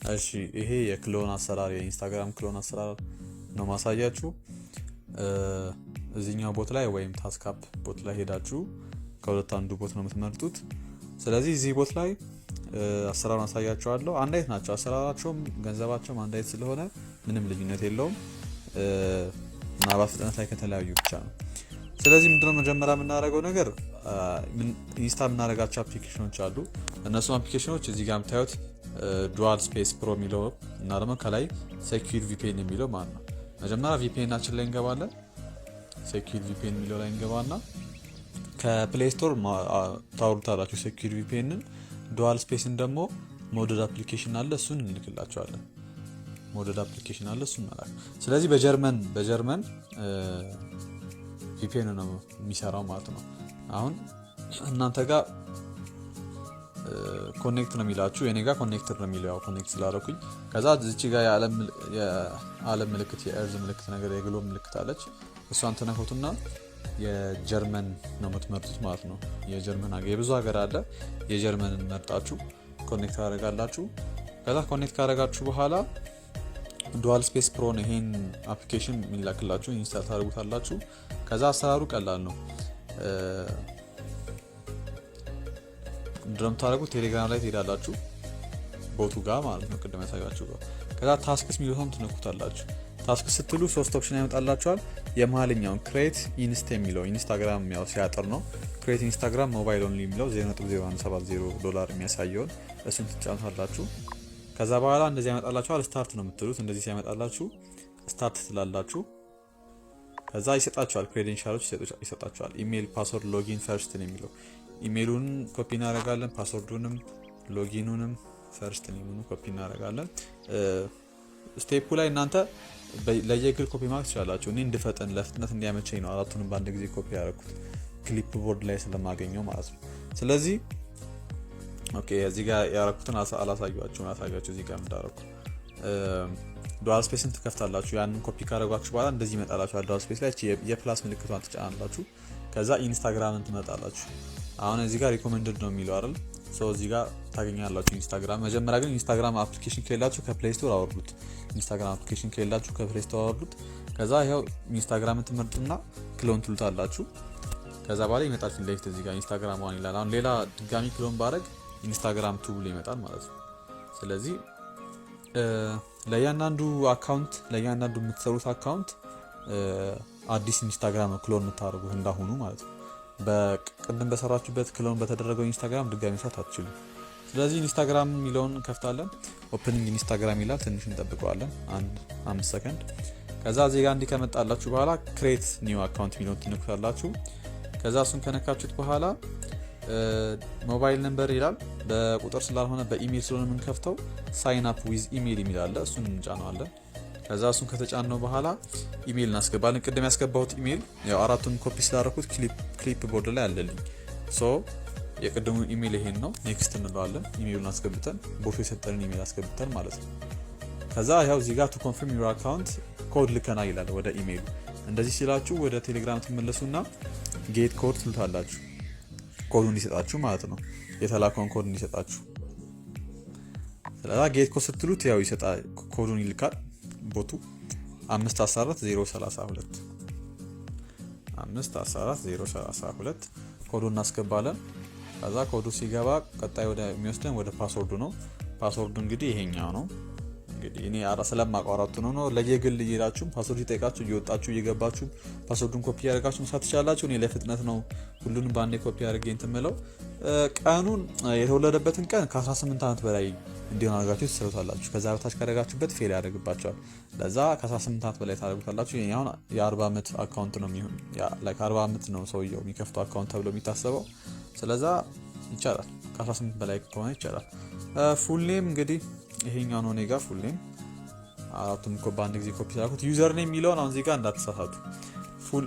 እሺ ይሄ የክሎን አሰራር የኢንስታግራም ክሎን አሰራር ነው ማሳያችሁ። እዚህኛው ቦት ላይ ወይም ታስካፕ ቦት ላይ ሄዳችሁ ከሁለት አንዱ ቦት ነው የምትመርጡት። ስለዚህ እዚህ ቦት ላይ አሰራሩን አሳያችኋለሁ። አንድ አይነት ናቸው አሰራራቸውም ገንዘባቸውም አንድ አይነት ስለሆነ ምንም ልዩነት የለውም። ምናልባት ፍጥነት ላይ ከተለያዩ ብቻ ነው። ስለዚህ ምንድነው መጀመሪያ የምናደርገው ነገር ኢንስታል የምናደርጋቸው አፕሊኬሽኖች አሉ። እነሱም አፕሊኬሽኖች እዚህ ጋር የምታዩት ዱዋል ስፔስ ፕሮ የሚለው እና ደግሞ ከላይ ሴኪዩር ቪፒኤን የሚለው ማለት ነው። መጀመሪያ ቪፒኤናችን ላይ እንገባለን። ሴኪዩር ቪፒኤን የሚለው ላይ እንገባና ከፕሌይ ስቶር ታወርዱታላችሁ ሴኪዩር ቪፒኤንን። ዱዋል ስፔስን ደግሞ ሞደድ አፕሊኬሽን አለ፣ እሱን እንልክላችኋለን። ሞደድ አፕሊኬሽን አለ፣ እሱን ማለት ነው። ስለዚህ በጀርመን ቪፒኤን ነው የሚሰራው ማለት ነው። አሁን እናንተ ጋር ኮኔክት ነው የሚላችሁ፣ የኔ ጋር ኮኔክትድ ነው የሚለው። ያው ኮኔክት ስላደረኩኝ ከዛ እዚች ጋር የዓለም ምልክት የኤርዝ ምልክት ነገር የግሎብ ምልክት አለች። እሷን ተነኩትና የጀርመን ነው የምትመርጡት ማለት ነው። የጀርመን ሀገር የብዙ ሀገር አለ። የጀርመንን መርጣችሁ ኮኔክት ታደርጋላችሁ። ከዛ ኮኔክት ካደረጋችሁ በኋላ ዱዋል ስፔስ ፕሮ ነው ይሄን አፕሊኬሽን የሚላክላችሁ፣ ኢንስታል ታደርጉታላችሁ። ከዛ አሰራሩ ቀላል ነው። ድረም ታደርጉት ቴሌግራም ላይ ትሄዳላችሁ ቦቱ ጋር ማለት ነው፣ ቅድም ያሳያችሁ ጋር። ከዛ ታስክስ የሚሉትን ትነኩታላችሁ። ታስክ ስትሉ ሶስት ኦፕሽን ያመጣላችኋል። የመሀልኛውን ክሬት ኢንስታ የሚለው ኢንስታግራም ያው ሲያጥር ነው። ክሬት ኢንስታግራም ሞባይል ኦንሊ የሚለው $0.0170 የሚያሳየውን እሱን ትጫኑታላችሁ። ከዛ በኋላ እንደዚህ ያመጣላችኋል። ስታርት ነው የምትሉት። እንደዚህ ሲያመጣላችሁ ስታርት ትላላችሁ። ከዛ ይሰጣችኋል፣ ክሬዴንሻሎች ይሰጣችኋል። ኢሜል፣ ፓስወርድ፣ ሎጊን ፈርስት ነው የሚለው። ኢሜሉን ኮፒ እናደርጋለን፣ ፓስወርዱንም ሎጊኑንም ፈርስት ኔሙን ኮፒ እናደርጋለን። ስቴፑ ላይ እናንተ ለየግል ኮፒ ማድረግ ትችላላችሁ። እኔ እንድፈጠን ለፍጥነት እንዲያመቸኝ ነው አራቱንም በአንድ ጊዜ ኮፒ ያደረኩት ክሊፕ ቦርድ ላይ ስለማገኘው ማለት ነው። ስለዚህ ኦኬ እዚህ ጋር ያደረኩትን አላሳያችሁ እዚህ ጋር እንዳደረኩ ዱዋል ስፔስን ትከፍታላችሁ። ያንን ኮፒ ካደረጋችሁ በኋላ እንደዚህ ይመጣላችኋል። ዱዋል ስፔስ ላይ የፕላስ ምልክቷን ትጫናላችሁ። ከዛ ኢንስታግራምን ትመጣላችሁ። አሁን እዚህ ጋር ሪኮመንድድ ነው የሚለው አይደል? እዚህ ጋር ታገኛላችሁ ኢንስታግራም። መጀመሪያ ግን ኢንስታግራም አፕሊኬሽን ከሌላችሁ ከፕሌይ ስቶር አወርዱት። ኢንስታግራም አፕሊኬሽን ከሌላችሁ ከፕሌይ ስቶር አወርዱት። ከዛ ይሄው ኢንስታግራምን ትመርጡና ክሎን ትሉታላችሁ። ከዛ በኋላ ይመጣል ፊት ለፊት እዚህ ጋር ኢንስታግራም ዋን ይላል። አሁን ሌላ ድጋሚ ክሎን ባረግ ኢንስታግራም 2 ብሎ ይመጣል ማለት ነው። ስለዚህ ለእያንዳንዱ የምትሰሩት አካውንት አዲስ ኢንስታግራም ክሎን የምታደርጉት እንዳሁኑ ማለት ነው። በቅድም በሰራችሁበት ክሎን በተደረገው ኢንስታግራም ድጋሚ መስራት አትችሉም። ስለዚህ ኢንስታግራም የሚለውን ከፍታለን። ኦፕኒንግ ኢንስታግራም ይላል። ትንሽ እንጠብቀዋለን 5 ሰከንድ። ከዛ እዚህ ጋር እንዲህ ከመጣላችሁ በኋላ ክሬት ኒው አካውንት የሚለውን ትነኩታላችሁ። ከዛ እሱን ከነካችሁት በኋላ ሞባይል ነምበር ይላል። በቁጥር ስላልሆነ በኢሜል ስለሆነ የምንከፍተው ሳይን አፕ ዊዝ ኢሜል የሚል አለ። እሱን እንጫነዋለን። ከዛ እሱን ከተጫነው በኋላ ኢሜል እናስገባለን። ቅድም ያስገባሁት ኢሜል ያው አራቱን ኮፒ ስላደረኩት ክሊፕ ቦርድ ላይ አለልኝ። የቅድሙ ኢሜል ይሄን ነው። ኔክስት እንለዋለን። ኢሜሉን አስገብተን ቦቱ የሰጠንን ኢሜል አስገብተን ማለት ነው። ከዛ ያው እዚህ ጋር ቱ ኮንፊርም ዩር አካውንት ኮድ ልከና ይላል ወደ ኢሜሉ። እንደዚህ ሲላችሁ ወደ ቴሌግራም ትመለሱና ጌት ኮድ ትሉታላችሁ። ኮዱን እንዲሰጣችሁ ማለት ነው። የተላከውን ኮድ እንዲሰጣችሁ። ስለዚህ ጌት ኮድ ስትሉት ያው ይሰጣል፣ ኮዱን ይልካል ቦቱ 514032 ኮዱን እናስገባለን። ከዛ ኮዱ ሲገባ ቀጣይ ወደ የሚወስደን ወደ ፓስወርዱ ነው። ፓስወርዱ እንግዲህ ይሄኛው ነው። እንግዲህ እኔ ስለማቋራጡ ነው። ለየግል እየሄዳችሁ ፓስወርድ ይጠይቃችሁ እየወጣችሁ እየገባችሁ ፓስወርዱን ኮፒ ያደርጋችሁ መስራት ትችላላችሁ። እኔ ለፍጥነት ነው ሁሉንም በአንዴ ኮፒ አድርጌ እንትን የምለው። ቀኑን የተወለደበትን ቀን ከ18 ዓመት በላይ እንዲሆን አድርጋችሁ ትሰሩታላችሁ። ከዛ በታች ካደረጋችሁበት ፌል ያደርግባችኋል። ለዛ ከ18 ዓመት በላይ ታደርጉታላችሁ። ይሄ አሁን የ40 ዓመት አካውንት ነው የሚሆን ላይክ 40 ዓመት ነው ሰውየው የሚከፍተው አካውንት ተብሎ የሚታሰበው። ስለዛ ይቻላል፣ ከ18 በላይ ከሆነ ይቻላል። ፉል ኔም እንግዲህ ይሄኛው ነው። ኔጋ ፉል ኔም አራቱም በአንድ ጊዜ ኮፒ ስላልኩት ዩዘር ኔም የሚለውን አሁን እዚህ ጋር እንዳትሳሳቱ።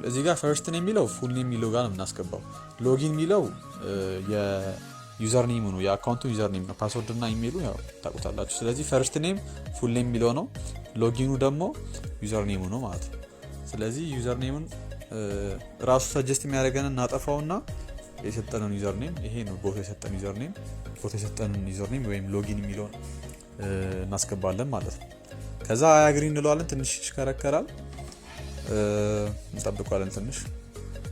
እዚህ ጋር ፈርስት ኔም የሚለው ፉል ኔም የሚለው ጋር ነው የምናስገባው። ሎጊን የሚለው የዩዘር ኔም ነው፣ የአካውንቱ ዩዘር ኔም ነው። ፓስወርድ እና ኢሜሉ ያው ታውቁታላችሁ። ስለዚህ ፈርስት ኔም ፉል ኔም የሚለው ነው፣ ሎጊኑ ደግሞ ዩዘር ኔሙ ነው ማለት ነው። ስለዚህ ዩዘር ኔሙን ራሱ ሰጀስት የሚያደርገንን እናጠፋውና የሰጠነውን ዩዘር ኔም ይሄ ነው። ቦት የሰጠን ዩዘር ኔም ወይም ሎጊን የሚለውን እናስገባለን ማለት ነው። ከዛ አያግሪ እንለዋለን። ትንሽ ይሽከረከራል፣ እንጠብቀዋለን ትንሽ።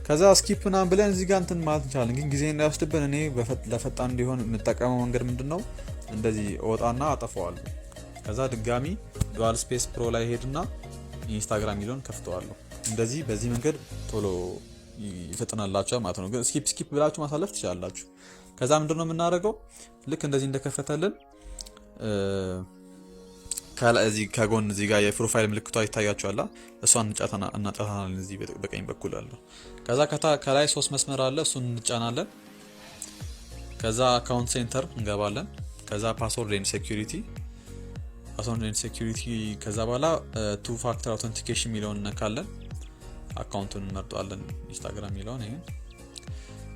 ከዛ ስኪፕ ምናምን ብለን እዚህ ጋር እንትን ማለት እንችላለን፣ ግን ጊዜ እንዳይወስድብን እኔ ለፈጣን እንዲሆን የምጠቀመው መንገድ ምንድነው? እንደዚህ ወጣና አጠፋዋለሁ። ከዛ ድጋሚ ዱዋል ስፔስ ፕሮ ላይ ሄድና ኢንስታግራም ሚሊዮን ከፍተዋለሁ። እንደዚህ በዚህ መንገድ ቶሎ ይፈጥናላችሁ ማለት ነው። ግን ስኪፕ ብላችሁ ማሳለፍ ትችላላችሁ። ከዛ ምንድነው የምናደርገው? ልክ እንደዚህ እንደከፈተልን እዚህ ከጎን እዚህ ጋር የፕሮፋይል ምልክቷ ይታያችኋል። እሷን እንጫናለን እዚህ በቀኝ በኩል አለ። ከዛ ከላይ 3 መስመር አለ፣ እሱን እንጫናለን። ከዛ አካውንት ሴንተር እንገባለን። ከዛ ፓስወርድ ኤንድ ሴኩሪቲ ከዛ በኋላ ቱ ፋክተር አውተንቲኬሽን የሚለውን እነካለን። አካውንቱን እንመርጣለን፣ ኢንስታግራም የሚለውን ይሄን።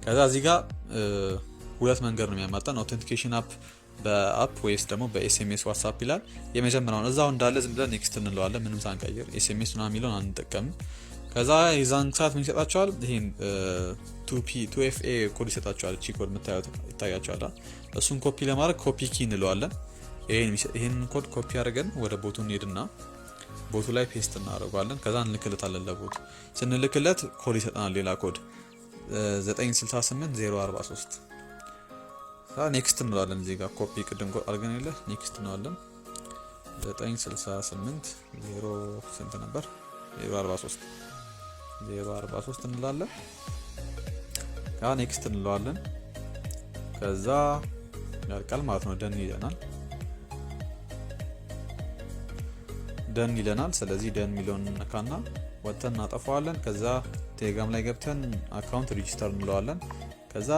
ከዛ እዚህ ጋር ሁለት መንገድ ነው የሚያመጣን፣ አውተንቲኬሽን አፕ በአፕ ወይስ ደግሞ በኤስኤምኤስ ዋትስአፕ ይላል። የመጀመሪያውን እዛው እንዳለ ዝም ብለን ኔክስት እንለዋለን፣ ምንም ሳንቀይር። ኤስኤምኤስ ምናምን የሚለውን አንጠቀምም። ከዛ የዛን ሰዓት ምን ይሰጣቸዋል? ይሄን 2FA ኮድ ይሰጣቸዋል። እቺ ኮድ ይታያቸዋል። እሱን ኮፒ ለማድረግ ኮፒ ኪ እንለዋለን። ይሄን ኮድ ኮፒ አድርገን ወደ ቦቱ እንሄድና ቦቱ ላይ ፔስት እናደርጋለን። ከዛ እንልክለታለን። ለቦቱ ስንልክለት ኮድ ይሰጠናል፣ ሌላ ኮድ 968043። ኔክስት እንለዋለን። እዚህ ጋር ኮፒ ቅድም አድርገን የለ ኔክስት እንለዋለን። 9680 ስንት ነበር? 043 እንላለን። ኔክስት እንለዋለን። ከዛ ያልቃል ማለት ነው። ደን ይለናል። ስለዚህ ደን ሚሊዮን ነካና ወጥተን እናጠፋዋለን። ከዛ ቴሌግራም ላይ ገብተን አካውንት ሬጂስተር እንለዋለን። ከዛ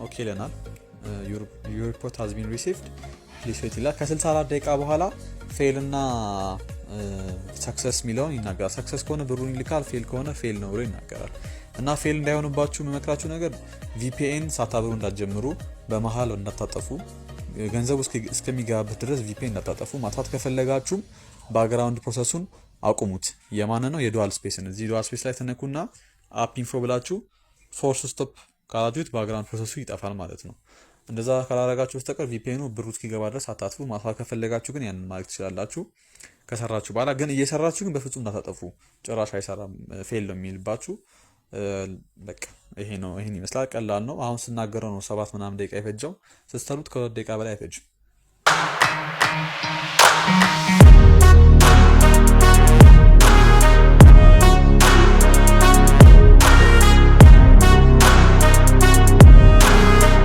ኦኬ ይለናል። your report has been received please wait ይላል። ከ64 ደቂቃ በኋላ ፌል እና ሰክሰስ ሚሊዮን ይናገራል። ሰክሰስ ከሆነ ብሩን ይልካል፣ ፌል ከሆነ ፌል ነው ብሎ ይናገራል። እና ፌል እንዳይሆንባችሁ የምመክራችሁ ነገር VPN ሳታብሩ እንዳትጀምሩ፣ በመሃል እንዳታጠፉ፣ ገንዘቡ እስከሚገባበት ድረስ VPN እንዳታጠፉ። ማጥፋት ከፈለጋችሁም ባክግራውንድ ፕሮሰሱን አቁሙት። የማን ነው? የዱዋል ስፔስን። እዚህ ዱዋል ስፔስ ላይ ተነኩና አፕ ኢንፎ ብላችሁ ፎርስ ስቶፕ ካላችሁት ባክግራውንድ ፕሮሰሱ ይጠፋል ማለት ነው። እንደዛ ካላረጋችሁ በስተቀር VPN ብሩ እስኪገባ ድረስ አታጥፉ። ማጥፋት ከፈለጋችሁ ግን ያንን ማድረግ ትችላላችሁ። ከሰራችሁ በኋላ ግን እየሰራችሁ ግን በፍጹም እንዳታጠፉ፣ ጭራሽ አይሰራም፣ ፌል ነው የሚልባችሁ። በቃ ይሄን ይመስላል። ቀላል ነው። አሁን ስናገረው ነው 7 ምናምን ደቂቃ የፈጀው። ስትሰሩት ከ2 ደቂቃ በላይ አይፈጅም።